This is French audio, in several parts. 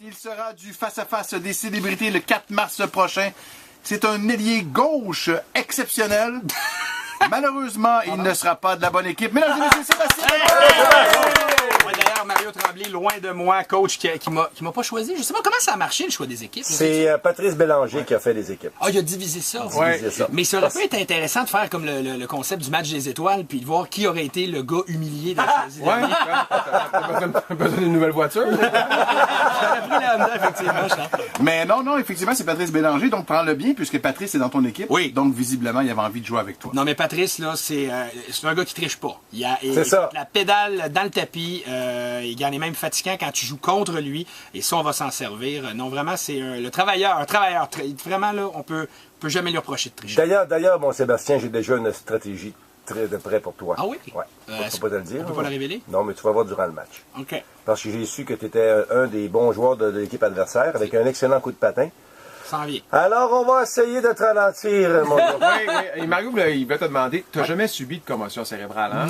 Il sera du face-à-face des célébrités le 4 mars prochain. C'est un ailier gauche exceptionnel. Malheureusement, il ne sera pas de la bonne équipe. Mesdames et messieurs, Sébastien! Ouais, d'ailleurs, Mario Tremblay, loin de moi, coach qui m'a pas choisi. Je sais pas comment ça a marché, le choix des équipes. C'est Patrice Bélanger qui a fait les équipes. Ah, il a divisé ça. Ouais. Mais ça aurait pu être intéressant de faire comme le concept du match des étoiles, puis de voir qui aurait été le gars humilié d'être choisi. Ouais, t'as besoin d'une nouvelle voiture. J'aurais pris la Honda, effectivement, je pense. Mais non, effectivement, c'est Patrice Bélanger, donc prends-le bien, puisque Patrice est dans ton équipe. Oui. Donc, visiblement, il avait envie de jouer avec toi. Non, mais Patrice, là, c'est un gars qui triche pas. C'est ça. La pédale dans le tapis, il en est même fatigant quand tu joues contre lui, et ça, on va s'en servir. Non, vraiment, c'est un travailleur. Vraiment, là, on peut jamais lui reprocher de tricher. D'ailleurs, mon Sébastien, j'ai déjà une stratégie très de près pour toi. Ah oui? Ouais. Faut pas te le dire. On peut pas la révéler? Non, mais tu vas voir durant le match. OK. Parce que j'ai su que tu étais un des bons joueurs de l'équipe adversaire avec un excellent coup de patin. S'en vient. Alors, on va essayer de te ralentir, mon gars. Oui. Et Mario, là, il va te demander, t'as jamais subi de commotion cérébrale, hein?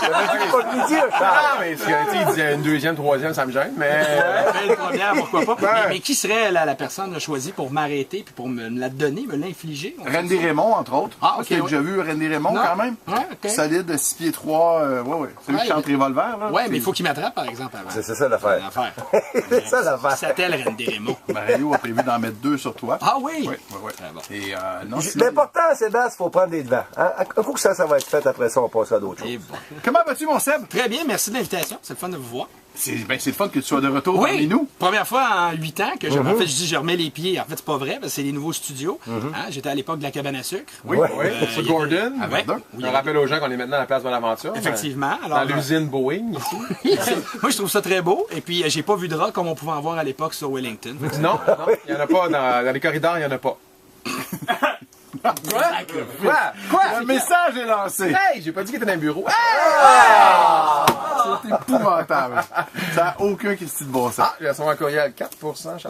J'avais pas de dire, Charles. Ah, mais il disait une deuxième, troisième, ça me gêne, mais... Une première, pourquoi pas. Mais qui serait la personne choisie pour m'arrêter puis pour me la donner, me l'infliger? Randy Raymond, entre autres. Ah, ok, Tu as ouais. déjà vu Randy Raymond, Non. quand même? Ouais, ok. Solide, 6 pieds 3. Ouais. C'est lui qui chante Revolver, là. Ouais, mais il faut qu'il m'attrape, par exemple, avant. C'est ça l'affaire. L'affaire. C'est ça l'affaire. S'appelle Randy Raymond. Mario a prévu d'en mettre 2 sur toi. Ah oui? Oui. Très bon. Et non, sinon- L'important, Sébastien, il faut prendre des devants. Hein? Un coup que ça va être fait, après ça, on passe à d'autres choses. Et bon. Comment vas-tu, mon Seb? Très bien, merci de l'invitation. C'est le fun de vous voir. C'est le fun que tu sois de retour parmi nous. Première fois en 8 ans que en fait, je dis je remets les pieds. En fait, c'est pas vrai, parce que c'est les nouveaux studios. Hein, j'étais à l'époque de la cabane à sucre. Oui. Oui, il c'est y Gordon. Ah ouais. On rappelle aux gens qu'on est maintenant à la place de l'aventure. Effectivement. Alors, Dans l'usine Boeing, ici. moi, je trouve ça très beau. Et puis, j'ai pas vu de rats comme on pouvait en voir à l'époque sur Wellington. Non, il n'y en a pas. Dans les corridors, il n'y en a pas. Quoi? Le message est lancé. Hey, j'ai pas dit qu'il était dans le bureau. C'est épouvantable. Ça n'a aucun Christy de bon sens. Ah, j'ai son courriel 4%.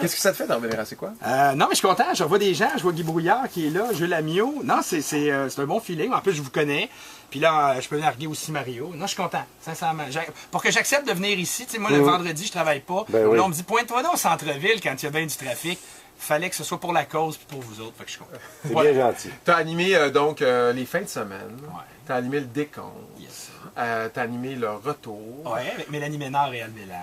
Qu'est-ce que ça te fait d'en revenir à c'est quoi? Non, mais je suis content. Je revois des gens. Je vois Guy Brouillard qui est là. Jules Amiot. Non, c'est un bon feeling. En plus, je vous connais. Puis là, je peux narguer aussi Mario. Non, je suis content, sincèrement. Pour que j'accepte de venir ici, tu sais, moi, le vendredi, je travaille pas. Ben oui. Là, on me dit, pointe-toi dans au centre-ville quand il y a bien du trafic. Fallait que ce soit pour la cause puis pour vous autres. Fait que je suis content. C'est Voilà. bien gentil. Tu as animé donc les fins de semaine. Ouais. Tu as animé le décompte. Yes. Tu as animé le retour. Ouais, avec Mélanie Ménard et Al Bélan.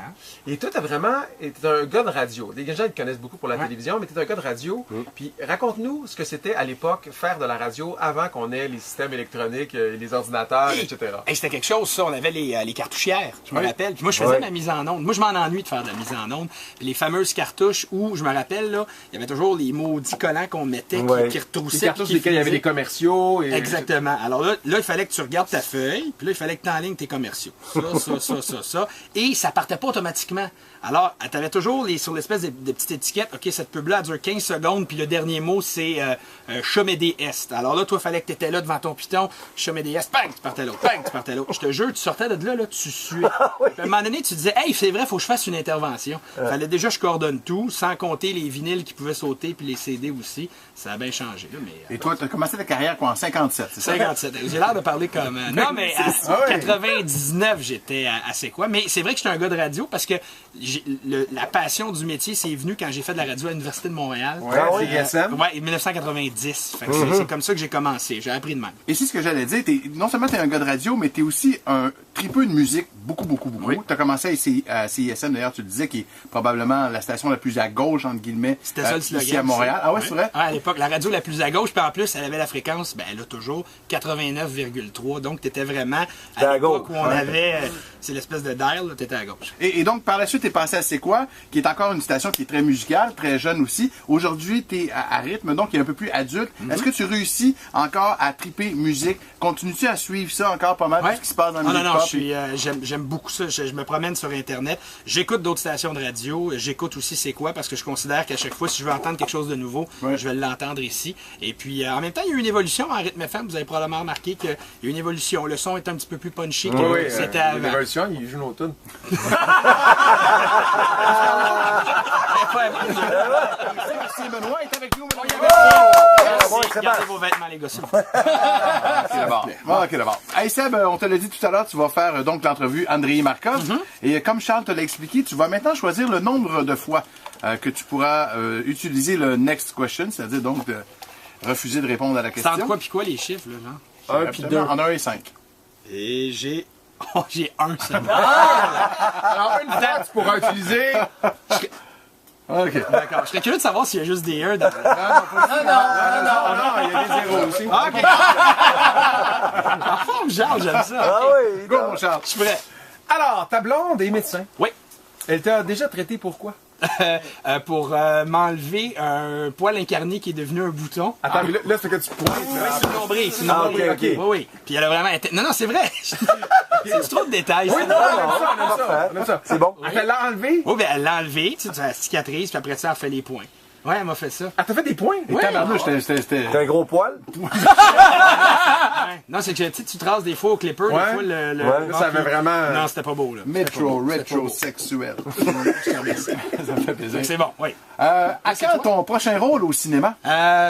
Et toi, t'es un gars de radio. Les gens te connaissent beaucoup pour la télévision, mais t'es un gars de radio. Puis raconte-nous ce que c'était à l'époque faire de la radio avant qu'on ait les systèmes électroniques, les ordinateurs, etc. Hey, c'était quelque chose, ça. On avait les cartouchières, je me rappelle. Puis moi, je faisais ma mise en onde. Moi, je m'en ennuie de faire de la mise en onde. Puis les fameuses cartouches où, je me rappelle, là, il y avait toujours les maudits collants qu'on mettait qui retroussaient. Les cartouches qui desquelles il y avait faisaient. des commerciaux. Et... Exactement. Alors là, il fallait que tu regardes ta feuille, puis là, il fallait que tu enlignes tes commerciaux. Ça. Et ça partait pas automatiquement. Alors, tu avais toujours sur l'espèce de petite étiquette, OK, cette pub-là dure 15 secondes, puis le dernier mot, c'est Chomédé Est. Alors là, toi, il fallait que tu étais là devant ton piton, Chomédé Est, bang, tu partais là, bang, tu partais là. Je te jure, tu sortais de là, tu suais. Puis à un moment donné, tu disais, hey, c'est vrai, faut que je fasse une intervention. Fallait déjà que je coordonne tout, sans compter les vinyles qui pouvaient sauter, puis les CD aussi. Ça a bien changé. Là, mais, Et toi, tu as commencé ta carrière en 57, c'est ça? 57. J'ai l'air de parler comme... non, mais à 99, j'étais assez quoi. Mais c'est vrai que j'étais un gars de radio parce que la passion du métier, c'est venu quand j'ai fait de la radio à l'Université de Montréal. Ouais, CISM. Ouais, 1990. Fait que c'est comme ça que j'ai commencé. J'ai appris de même. Et c'est ce que j'allais dire. Non seulement tu es un gars de radio, mais tu es aussi un tripeux de musique. Beaucoup. Oui. Tu as commencé à CISM, d'ailleurs, tu le disais, qui est probablement la station la plus à gauche, entre guillemets, C'était ça le slogan. ici à Montréal. Ah ouais, c'est vrai? Ouais, à l'époque, la radio la plus à gauche, puis en plus, elle avait la fréquence, elle a toujours 89,3. Donc, tu étais vraiment à l'époque où on avait... c'est l'espèce de dial, tu étais à gauche. Et donc, par la suite, tu es passé à C'est quoi, qui est encore une station qui est très musicale, très jeune aussi. Aujourd'hui, tu es à rythme, donc qui est un peu plus adulte. Est-ce que tu réussis encore à triper musique? Continues-tu à suivre ça encore pas mal, tout ce qui se passe dans la musique pop? J'aime beaucoup ça. Je me promène sur Internet. J'écoute d'autres stations de radio. J'écoute aussi C'est quoi, parce que je considère qu'à chaque fois, si je veux entendre quelque chose de nouveau, je vais l'entendre ici. Et puis, en même temps, il y a eu une évolution en rythme FM. Vous avez probablement remarqué que qu'il y a une évolution. Le son est un petit peu plus punchy que Oui, c'était avant. l'évolution, il joue nos tunes. Merci, Benoît est avec nous. Gardez vos vêtements, les gars. s'il vous plaît. Ok, d'abord. Hey Seb, on te l'a dit tout à l'heure, tu vas faire donc l'entrevue Andrei Markov. Et comme Charles te l'a expliqué, tu vas maintenant choisir le nombre de fois que tu pourras utiliser le next question, c'est-à-dire donc de refuser de répondre à la C'est question. entre quoi puis quoi les chiffres, là, genre? 1 puis 2. En 1 et 5. Et j'ai... Oh, j'ai un seulement. Alors, une fois, tu pourras utiliser. Ok. D'accord. Je serais curieux de savoir s'il y a juste des 1 dans... Non, il y a des zéros aussi. Ah, OK. En forme, genre, j'aime ça. Ah OK. oui, Go, mon Charles. Je suis prêt. Alors, ta blonde est médecin. Oui. Elle t'a déjà traité pour quoi? Pour m'enlever un poil incarné qui est devenu un bouton. Attends, mais là c'est que tu pointes. Oui, là. c'est le nombril, c'est le Ah, nombril. ok, ok. Oui, oui. Puis elle a vraiment été... Non, non, c'est vrai. C'est trop de détails. Oui, c'est- non, on aime ça. On aime ça. c'est bon. Elle l'a enlevé. Oui, ben elle l'a enlevé, tu sais, la cicatrice, puis après ça, elle fait les points. Ouais, elle m'a fait ça. Elle t'a fait des points. Ouais. Tabarnouche, c'était... T'as un gros poil? Ouais. Non, c'est que tu sais, tu traces des fois au clipper, Ouais. des fois le Ouais. Là, ça avait vraiment. Non, c'était pas beau, là. Métro-rétro-sexuel. Ça me fait plaisir. C'est bon, oui. À quand ton prochain rôle au cinéma?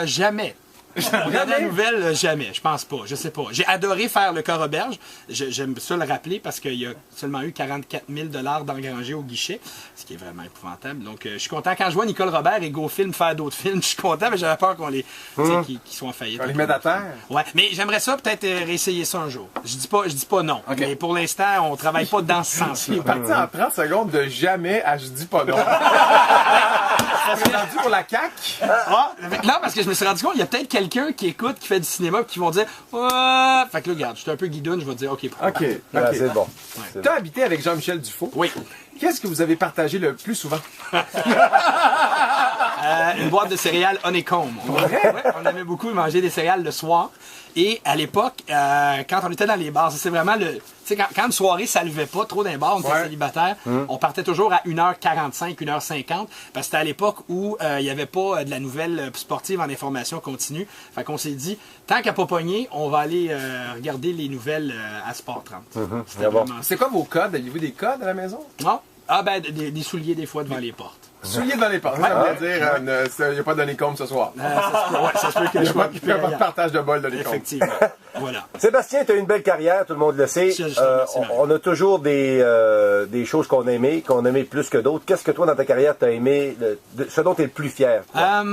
Jamais. Regarder la nouvelle, jamais. Je pense pas. Je sais pas. J'ai adoré faire le corps auberge. J'aime ça le rappeler parce qu'il y a seulement eu 44 000 d'engrangés au guichet, ce qui est vraiment épouvantable. Donc, je suis content. Quand je vois Nicole Robert et GoFilm faire d'autres films, je suis content, mais j'avais peur qu'on les, tu sais, qu'ils soient en faillite. On les met à terre. Ouais, mais j'aimerais ça peut-être réessayer ça un jour. Je dis pas non. Ok. Mais pour l'instant, on travaille pas dans ce sens-là. Il est parti en 30 secondes de jamais à je dis pas non. On est rendu pour la CAQ. Ah, non, parce que je me suis rendu compte, il y a peut-être quelqu'un qui écoute, qui fait du cinéma, puis qui vont dire ouais. Fait que là, regarde, je suis un peu guidoune, je vais dire OK. OK. Ah, c'est bon. Tu as habité avec Jean-Michel Dufault. Oui. Qu'est-ce que vous avez partagé le plus souvent? Une boîte de céréales Honeycomb. On aimait beaucoup manger des céréales le soir. Et à l'époque, quand on était dans les bars, c'est vraiment le. Tu sais, quand une soirée, ça levait pas trop d'un bar, on était Ouais. célibataire, on partait toujours à 1h45, 1h50, parce que c'était à l'époque où il n'y avait pas de la nouvelle sportive en information continue. Fait qu'on s'est dit, tant qu'à pas pogner, on va aller regarder les nouvelles à Sport 30. C'était Ah bon. vraiment ça. C'est quoi vos codes? Avez-vous des codes à la maison? Non? Ah ben, des souliers des fois devant les portes. Souliers devant les portes. Ça veut dire, il n'y a pas d'honneycomb ce soir. Ça se peut que Il n'y je a sois pas occupé de ailleurs. partage de bol d'honneycomb. Effectivement. Voilà. Sébastien, tu as une belle carrière, tout le monde le sait. Je te remercie, Marie. On a toujours des choses qu'on aimait plus que d'autres. Qu'est-ce que toi, dans ta carrière, tu as aimé, ce dont tu es le plus fier? toi?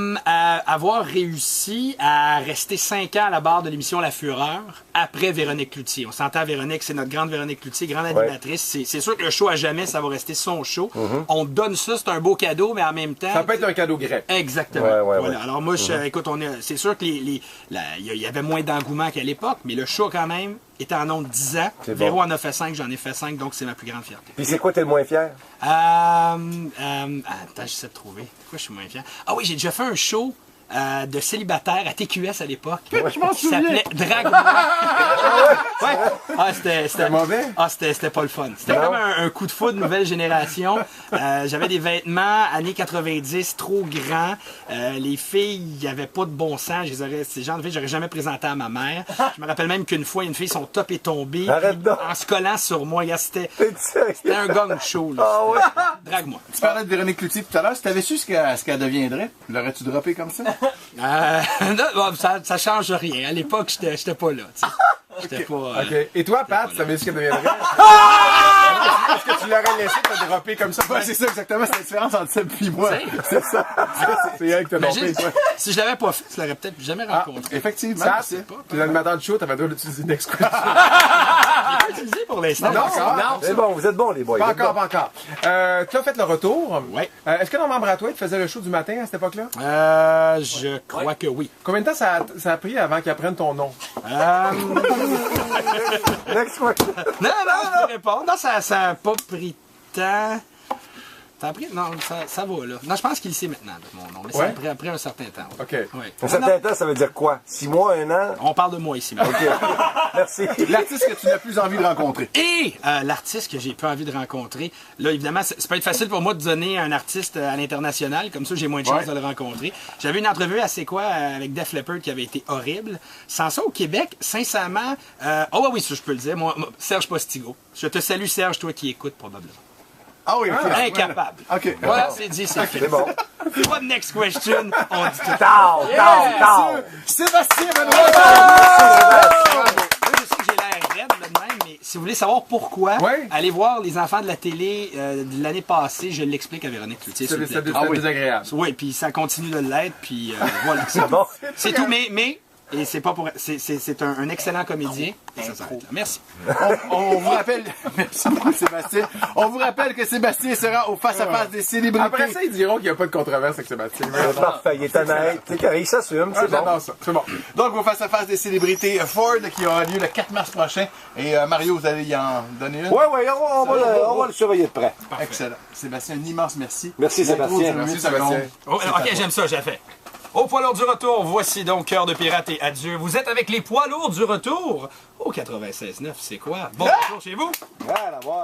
Avoir réussi à rester 5 ans à la barre de l'émission La Fureur après Véronique Cloutier. On s'entend, Véronique, c'est notre grande Véronique Cloutier, grande animatrice. C'est sûr que le show à jamais, ça va rester son show. On donne ça, c'est un beau cadeau, mais en même temps... Ça peut être un cadeau grec. Exactement. Ouais, Voilà. ouais. Alors moi, écoute, c'est sûr que il y avait moins d'engouement qu'à l'époque, mais le show quand même était en nombre de 10 ans. C'est Véro bon. en a fait 5, j'en ai fait 5, donc c'est ma plus grande fierté. Puis c'est quoi, t'es le moins fier? Attends, j'essaie de trouver. Pourquoi je suis moins fier? Ah oui, j'ai déjà fait un show de célibataire à TQS à l'époque. Je m'en Qui s'appelait Drague-moi. Ouais. Ah, c'était mauvais? Ah, c'était pas le fun. C'était Non. comme un coup de foudre nouvelle génération. J'avais des vêtements années 90 trop grands. Les filles, il y avait pas de bon sens. Ces genres de filles, j'aurais jamais présenté à ma mère. Je me rappelle même qu'une fois, une fille, son top est tombé. Arrête puis donc. En se collant sur moi. Regarde, T'es sérieux? c'était un gang show. Là. Ah ouais? Drague-moi. Tu parlais de Véronique Cloutier tout à l'heure. Si t'avais su ce qu'elle deviendrait, l'aurais-tu droppé comme ça? Non, bon, ça change rien. À l'époque, j'étais pas là. Tu sais. J'étais pas. OK. Et toi, Pat, tu savais ce qu'elle deviendrait? Est-ce que tu l'aurais laissé te dropper comme ça? Ouais, c'est ça exactement, c'est la différence entre Seb et moi. Tu sais. C'est ça. C'est elle qui t'a Imagine, droppé, toi. si je l'avais pas fait, je l'aurais peut-être jamais rencontré. Effectivement. Ça, c'est- tu es l'animateur de show, t'avais le droit d'utiliser une expression. Pas utilisé pour l'instant. Non, encore. non. C'est bon, vous êtes bons, les boys. Pas vous êtes encore, bons. pas encore. Tu as fait le retour. Ouais. Est-ce que Normand Bratois te faisait le show du matin à cette époque-là? Je crois que oui. Combien de temps ça a pris avant qu'il apprenne ton nom? Next question. Non, je peux répondre. Non, ça a pas pris de temps. Ça a pris? Non, ça va, là. Non, je pense qu'il le sait maintenant, mon nom. Mais ça a pris après un certain temps. Ouais. OK. Ouais. Un certain temps, ça veut dire quoi? 6 mois, 1 an? On parle de moi ici, maintenant. OK. Merci. L'artiste que tu n'as plus envie de rencontrer. Et l'artiste que j'ai pas envie de rencontrer, là, évidemment, ça peut être facile pour moi de donner un artiste à l'international, comme ça, j'ai moins de chance de le rencontrer. J'avais une entrevue à C'est quoi avec Def Leppard qui avait été horrible. Sans ça, au Québec, sincèrement, oui, ça, je peux le dire, moi, Serge Postigo. Je te salue, Serge, toi qui écoutes probablement. Ah oui, OK. Incapable. OK. Voilà, c'est dit, c'est fait. C'est bon. What next question? On dit tout. Tao, tao. Sébastien Benoît! Moi, je sais que j'ai l'air raide là, de même, mais si vous voulez savoir pourquoi, Ouais. allez voir Les Enfants de la télé de l'année passée. Je l'explique à Véronique Cloutier. s'il vous plaît. C'était désagréable. Oui, puis ça continue de l'être, puis voilà. C'est bon. C'est tout, mais et c'est pas pour. C'est un excellent comédien. Et ça s'arrête là. Merci. On vous rappelle, merci beaucoup Sébastien. On vous rappelle que Sébastien sera au face-à-face des célébrités. Après ça, ils diront qu'il n'y a pas de controverse avec Sébastien. C'est parfait, il est honnête. Tu sais, il s'assume, c'est bon. J'adore ça. C'est bon. Donc, au face-à-face des célébrités Ford qui aura lieu le 4 mars prochain. Et Mario, vous allez y en donner une? Ouais, on va le surveiller de près. Excellent. Sébastien, un immense merci. Merci, Sébastien. Merci Sébastien. Oh, ok, j'aime ça, j'ai fait. Au poids lourd du retour, voici donc Cœur de pirate et adieu. Vous êtes avec les poids lourds du retour au 96.9, c'est quoi? Bon retour chez vous! Ah, la voix.